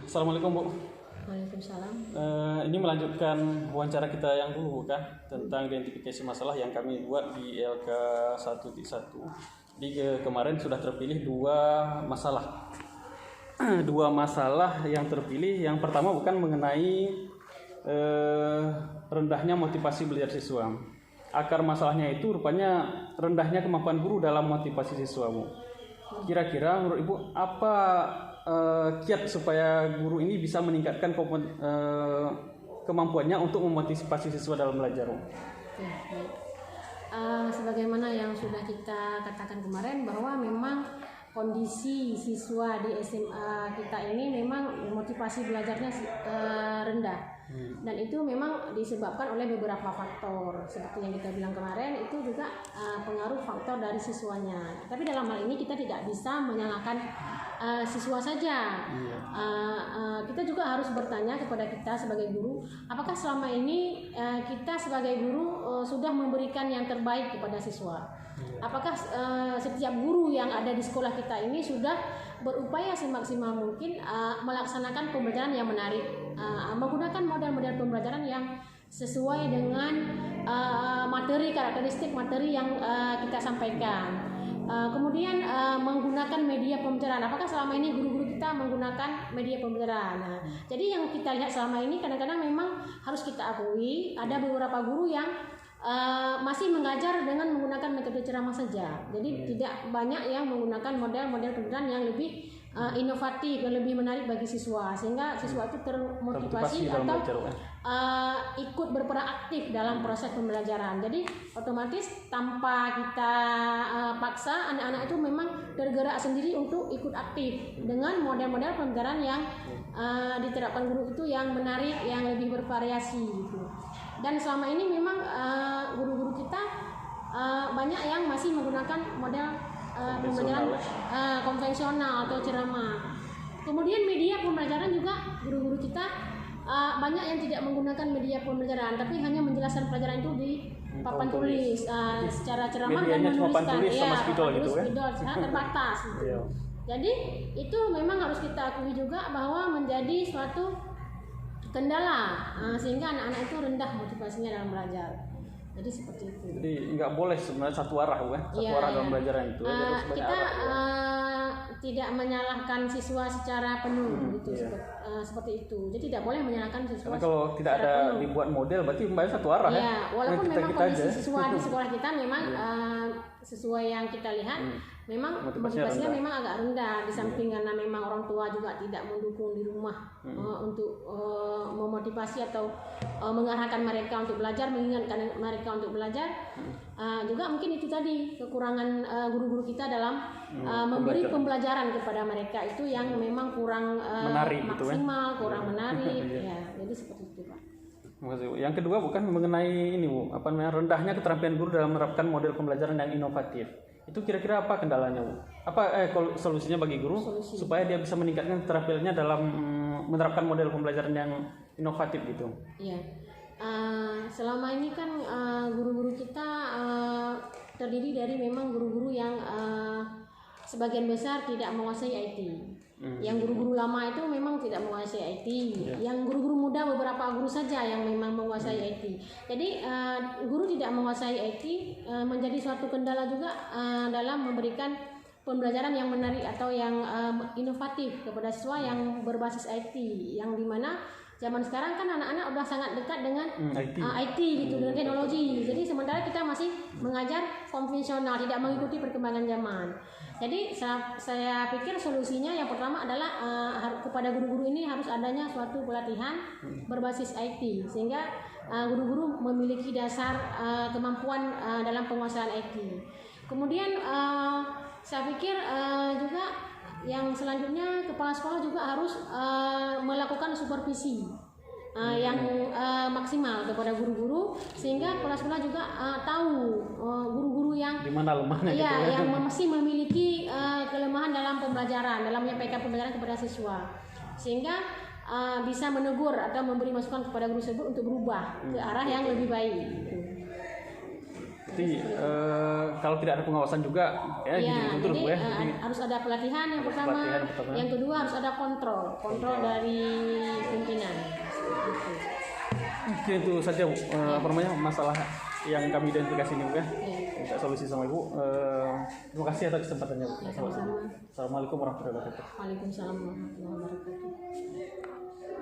Assalamualaikum Bu. Waalaikumsalam. Ini melanjutkan wawancara kita yang dulu bukan tentang identifikasi masalah yang kami buat di LK 1.1. Di kemarin sudah terpilih dua masalah. Dua masalah yang terpilih. Yang pertama bukan mengenai rendahnya motivasi belajar siswa. Akar masalahnya itu rupanya rendahnya kemampuan guru dalam motivasi siswa Bu. Kira-kira menurut Ibu apa kiat supaya guru ini bisa meningkatkan kemampuannya untuk memotivasi siswa dalam belajar? Ya, baik. Sebagaimana yang sudah kita katakan kemarin bahwa memang kondisi siswa di SMA kita ini memang motivasi belajarnya rendah. Dan itu memang disebabkan oleh beberapa faktor. Seperti yang kita bilang kemarin, itu juga pengaruh faktor dari siswanya. Tapi dalam hal ini kita tidak bisa menyalahkan siswa saja. Kita juga harus bertanya kepada kita sebagai guru, apakah selama ini kita sebagai guru sudah memberikan yang terbaik kepada siswa? Apakah setiap guru yang ada di sekolah kita ini sudah berupaya semaksimal mungkin melaksanakan pembelajaran yang menarik, menggunakan model-model pembelajaran yang sesuai dengan karakteristik materi yang kita sampaikan. Kemudian menggunakan media pembelajaran. Apakah selama ini guru-guru kita menggunakan media pembelajaran? Nah, jadi yang kita lihat selama ini kadang-kadang memang harus kita akui ada beberapa guru yang masih mengajar dengan menggunakan metode ceramah saja. Jadi tidak banyak yang menggunakan model-model pembelajaran yang lebih inovatif dan lebih menarik bagi siswa, sehingga siswa itu termotivasi atau ikut berperan aktif dalam proses pembelajaran. Jadi otomatis tanpa kita paksa, anak-anak itu memang tergerak sendiri untuk ikut aktif dengan model-model pembelajaran yang diterapkan guru itu yang menarik, yang lebih bervariasi gitu. Dan selama ini memang guru-guru kita banyak yang masih menggunakan model pembelajaran konvensional atau ceramah. Kemudian media pembelajaran juga guru-guru kita banyak yang tidak menggunakan media pembelajaran, tapi hanya menjelaskan pelajaran itu di papan tulis secara ceramah dan menuliskan spidol sangat terbatas. Gitu. Jadi itu memang harus kita akui juga bahwa menjadi suatu kendala sehingga anak-anak itu rendah motivasinya dalam belajar. Jadi seperti itu. Jadi nggak boleh sebenarnya satu arah bukan? Satu arah dalam belajaran itu. Kita tidak menyalahkan siswa secara penuh gitu. Seperti itu. Jadi tidak boleh menyalahkan siswa. Karena kalau tidak ada penuh. Dibuat model berarti kembali satu arah ya. Walaupun memang kondisi siswa di sekolah kita memang sesuai yang kita lihat memang motivasinya memang agak rendah, di samping karena memang orang tua juga tidak mendukung di rumah untuk memotivasi atau mengarahkan mereka untuk belajar, mengingatkan mereka untuk belajar. Juga mungkin itu tadi kekurangan guru-guru kita dalam memberi pembelajaran kepada mereka itu yang memang kurang maksimal, kurang menarik. Ya, jadi seperti itu Pak. Yang kedua bukan mengenai ini Bu, rendahnya keterampilan guru dalam menerapkan model pembelajaran yang inovatif. Itu kira-kira apa kendalanya Bu? Solusinya bagi guru supaya dia bisa meningkatkan keterampilannya dalam menerapkan model pembelajaran yang inovatif gitu? Iya. Selama ini kan guru-guru kita terdiri dari memang guru-guru yang sebagian besar tidak menguasai IT. Yang guru-guru lama itu memang tidak menguasai IT. Yang guru-guru muda beberapa guru saja yang memang menguasai IT. Jadi guru tidak menguasai IT menjadi suatu kendala juga dalam memberikan pembelajaran yang menarik atau yang inovatif kepada siswa yang berbasis IT, yang dimana zaman sekarang kan anak-anak udah sangat dekat dengan IT gitu, dengan teknologi. Jadi sementara kita masih mengajar konvensional, tidak mengikuti perkembangan zaman. Jadi saya pikir solusinya yang pertama adalah kepada guru-guru ini harus adanya suatu pelatihan berbasis IT, sehingga guru-guru memiliki dasar kemampuan dalam penguasaan IT. Kemudian saya pikir juga yang selanjutnya kepala sekolah juga harus melakukan supervisi yang maksimal kepada guru-guru, sehingga kepala sekolah juga tahu guru-guru yang di mana lemahnya yang masih memiliki kelemahan dalam pembelajaran, dalam menyampaikan pembelajaran kepada siswa, sehingga bisa menegur atau memberi masukan kepada guru tersebut untuk berubah ke arah yang lebih baik. Jadi kalau tidak ada pengawasan juga ya Iya, gitu terus jadi Bu ya. Jadi, harus ada pelatihan yang pertama, pelatihan yang pertama. yang kedua harus ada kontrol dari pimpinan. Gitu. mungkin itu saja Bu, apa namanya masalah yang kami identifikasi ini Bu ya. Ya. Minta solusi sama Ibu. Terima kasih atas kesempatannya Bu. Ya, sama-sama. Assalamualaikum warahmatullahi wabarakatuh. Waalaikumsalam warahmatullahi wabarakatuh.